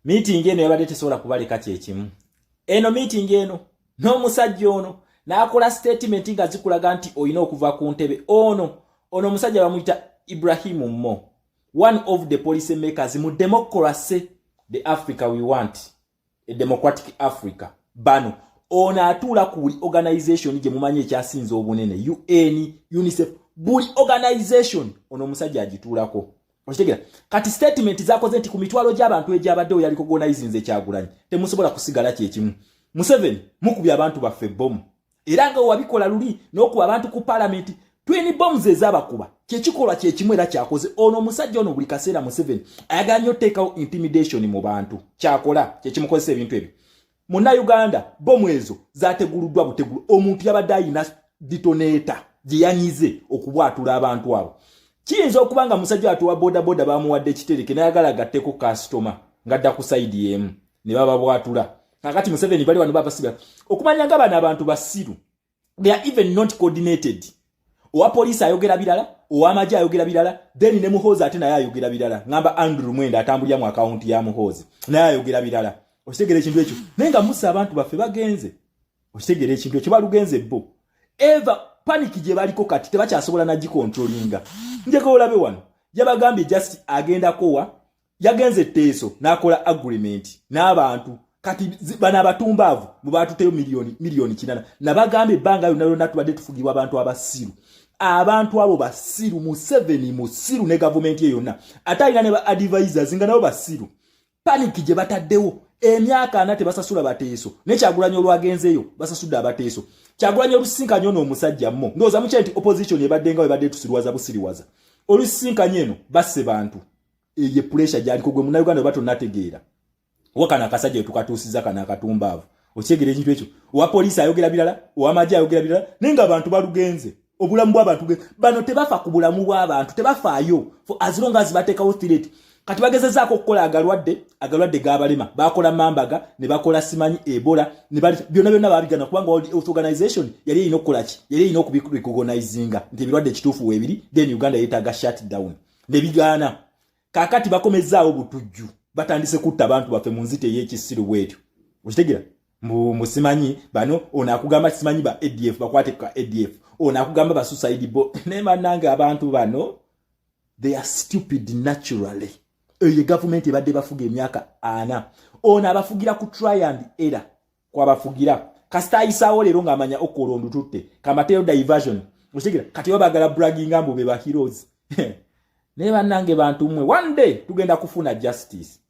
Meeting eno yabadde tesobola kubaleka kyekimu. Eno meeting eno n'omusajja ono n'akola statement nga zikulaga nti olina okuva ku ntebe. Ono omusajja bamuyita Ibrahim Mo, one of the policy makers mu democracy, the Africa we want, a democratic Africa. Bano ono atuula ku buli organization gye mumanyi ekyasinze obunene, UN, UNICEF, buli organization ono omusajja agituulako. Oshitegera kati statement zakoze nti ku mitwalo gy'abantu egyabadde yaliko organizinze Kyagulanyi temusobola kusigala kyekimu. Museveni mukubya abantu baffe bomu era nga wabikola luli n'okuba abantu ku parliament twini bombs ezabakuba kyekikolwa kyekimu era kyakoze. Ono omusajja ono buli kaseera Museveni ayagala nnyo teekawo intimidation mu bantu. Kyakola kyekimukozesa ebintu ebyo. Muna Uganda bomu ezo zateguluddwa butegulu. Omuntu yabadde ayina detonator gye yanyize okubwatula abantu abo. Kiyinza okuba nga musajja atuwa boda bamuwadde ekitereke n'ayagala gatteko customer ngadda ku side yemu ne baba bwatula. Kakati Museveni bali wano babasiba okumanya nga bano abantu basiru. They are even not coordinated. Owa police ayogera bilala, owa maji ayogera bilala, then ne Muhoozi ate naye ayogera bilala. Ngamba Andrew Mwenda atambulya mu account ya Muhoozi naye ayogera bilala. Okitegera ekintu ekyo nenga musa abantu baffe bagenze. Okitegera ekintu ekyo balugenze bo. Eva panic gye baliko kati tebakyasobola na gikontrolinga. Njeko olabe wano yabagambye just agenda kowa yagenze teeso nakola agreement n'abantu kati bana abatumbavu mu batuteyo milioni kinana nabagambye banga yonna tubadde tufugibwa abantu abasiru. Abantu abo basiru Museveni musiru ne government ye yonna atayina ne ba advisors nga nabo basiru. Panic gye bataddewo emyaka anate basasula bateeso ne Kyagulanyi olwagenzeyo basasudde abateeso. Kyagulanyi olusinkanye ono omusajja Mo ndoza muche nti opposition ebaddenga ebadde tusiriwaza busiriwaza olusinkanye eno basse bantu eye pressure gyali kugwe mu Uganda bato nategeera wakana akasajja tukatuusiza kana akatumbavu. Okyegere ekintu ekyo owa police ayogera bilala owa maji ayogera bilala nenga abantu balugenze obulamu bw'abantu bano tebafa ku bulamu bw'abantu tebafaayo for as long as bateekawo threat. Kati bagezezaako okukola agalwadde g'abalema bakola mambaga ne bakola simanyi Ebola ne bali byonna babigana kubanga organization yali erina okukola ki yali erina okubirecognizinga nti ebirwadde kituufu weebiri then Uganda yeetaaga shut down ne bigaana. Kaakati bakomezaawo butujju batandise kutta abantu baffe mu nzita ey'ekisiru bwetyo. Okitegera musimanyi bano ono akugamba simanyi ba ADF bakwate ka ADF ono akugamba ba suicide ne mananga abantu bano they are stupid naturally. Eye government ebadde bafuga emyaka 4 ono abafugira ku try and error kwa bafugira kasita isawo lero ngamanya okolondu tutte kamateo diversion. Okitegera kati babagala bragging ambo be ba heroes ne banange bantu mmwe one day tugenda kufuna justice.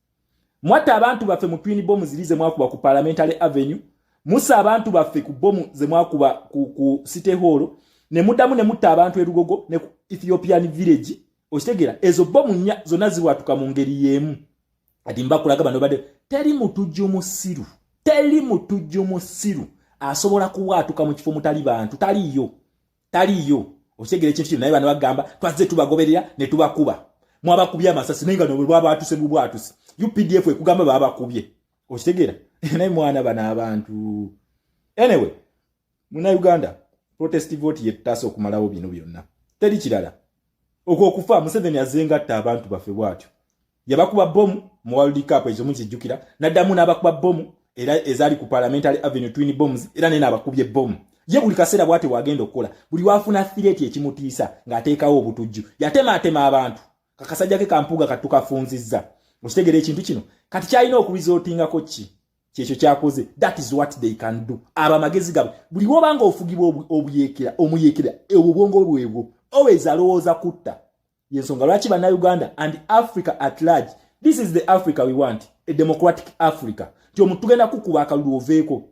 Mwata abantu baffe mu twin bomb zilize mwakuba ku Parliamentary Avenue musa abantu baffe ku bomb ze mwakuba ku City Hall ne mudamu ne mutta abantu erugogo ne ku Ethiopian village. Okitegera ezo bomb nya zonna ziwatuka mu ngeri yemu. Ati mbakulaga bano bade teri mutujju musiru asobola kuwatuka mu kifo mutali bantu taliyo. Okitegera ekintu kino naye bano bagamba twazze tubagoberera ne tubakuba mwabakubya amasasi nenga no bwaba atuse bubwatuse UPDF ekugamba baba kubye. Okitegera naye mwana bana abantu anyway muna Uganda protest vote yettaso okumalawo bino byonna teri kirala okufa. Museveni azengatta abantu baffe bwatyo yabakuba bomu mu World Cup ezo mukijjukira naddamu n'abakuba bomu era ezali ku Parliamentary Avenue twin bombs era nene abakubye bomu ye buli kaseera bwate wagenda okukola buli wafuna threat ekimutiisa ng'ateekawo obutujju yatema abantu kakasajja ke kampuga katukafunzizza. Okitegera ekintu kino kati kyalina okubizotingako kyekyo kyakoze. That is what they can do. Aba magezi gabo buli wobanga ofugibwa omuyekera obwongo bwebwo always alowooza kutta. Yensonga lwaki bana Uganda and Africa at large, this is the Africa we want, a democratic Africa. Tyo mutugenda kukuba akalulu oveeko.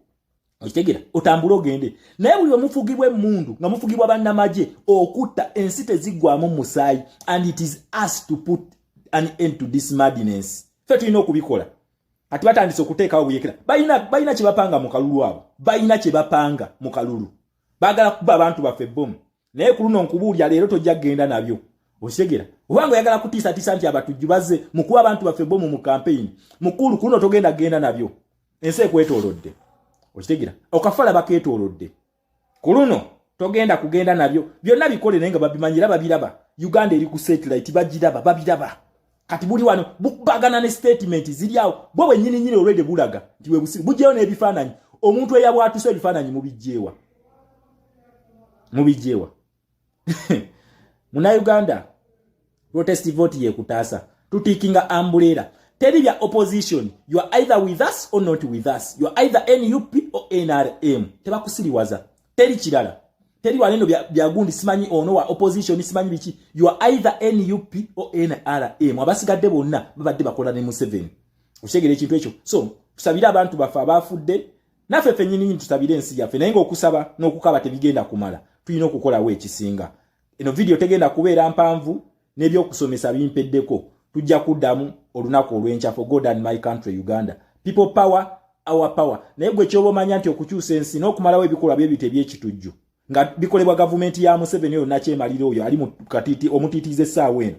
Okitegera otambula ogende naye buli omufugibwa emundu nga mufugibwa bannamagye okutta ensi teziggwamu musaayi and it is us to put an end to this madness. Fe tulina okubikola. Ati batandise okuteekawo obuyekera balina kye bapanga mu kalulu abo baagala kuba abantu baffe bomu naye ku luno nkubuulya leero tojja kgenda nabyo. Okitegera obanga oyagala kutiisatiisa nti abatujju bazze mu kuba abantu baffe bomu mu campaign mukulu ku luno togenda kgenda nabyo. Ensi ekwetoolodde. Okitegera okafala bakeetoolodde ku luno togenda kugenda nabyo byonna bikole naye nga babimanyira babiraba. Uganda eri ku satellite babiraba kati buli wano bukubagana ne statement ziri awo bwo bwennyini already bulaga nti we busiri bujjeyo n'ebifaananyi omuntu eyabwatuse ebifaananyi mubijjeewa Munnayuganda protest vote yekutaasa tutikinga ambulera teri bya opposition you are either with us or not with us you are either NUP or NRM tebakusiriwaza teri kirala teri walendo bya gundi simanyi ono wa opposition simanyi biki you are either NUP or NRM abasigadde bonna babadde bakola ne Museveni ushegere ekintu ekyo so tusabira abantu bafa abafudde nafe fenyini tusabire ensi yaffe naye okusaba n'okukaba tebigenda kumala tulina okukola we ekisinga eno video tegenda kubeera mpanvu n'ebyokusomesa bimpeddeko tujja kuddamu olunaku olw'enkya for God and my country Uganda people power our power naye gwe kyobomanya nti okukyusa ensi n'okumalawo ebikolwa bye bite by'ekitujju nga bikolebwa gavumenti ya Museveni oyo nakyemalira oyo ali mu katiti omutiitiiza essaawa eno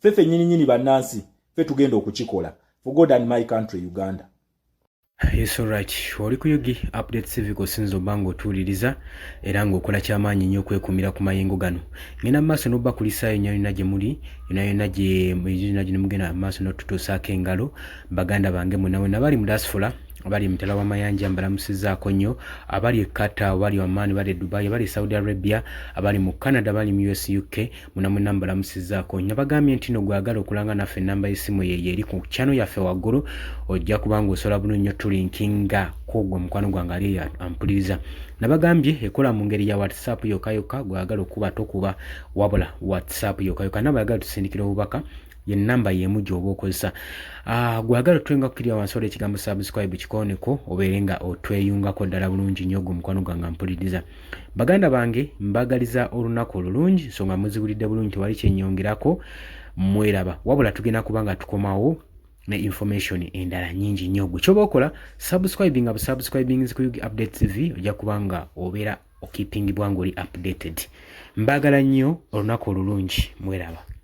feffe nnyini bannansi ffe tugenda okukikola for God and my country Uganda. Yes, all right. Oli kuyogi update civic sinzo bango tuliriza era ng'okola kyamaanyi nnyo okwekumira ku mayengo gano. Ngenda maaso n'obba kulisaayo yonna gye muli yonna gye mugenda maaso n'otutuusaako engalo baganda bange mwenna bali mu diaspora abali mutala w'amayanja mbalamusizaako nnyo abali e Qatar abali Oman bali Dubai abali Saudi Arabia abali mu Canada abali mu US UK muna mbalamusizaako nnyo bagambye nti no gwagala okulanga naffe ennamba y'essimu ye eri ku channel yaffe waggulu ojja kubanga osobola bulungi nnyo tulinkinga kogwa mukwano gwange ali ampuliriza nabagambye ekola mu ngeri ya WhatsApp yokka gwagala okuba tokuba wabula WhatsApp yokka nabayagala tusindikira obubaka ye namba yemu gyoba okozesa gwagala twenga kukirya wansi ekigambo subscribe kikoneko obeerenga otweyungako ddala bulungi nnyo mukwano gwange mpuliriza baganda bange mbagaliza olunaku olulungi so nga muzibulidde bulungi tewali kyennyongerako mweraba wabula tugenda kubanga tukomawo ne information endala nyingi nnyo gwe kyoba okola subscribing ku Yugi Update TV ojja kubanga obeera keeping bwangu oli updated mbagala nnyo olunaku olulungi mweraba.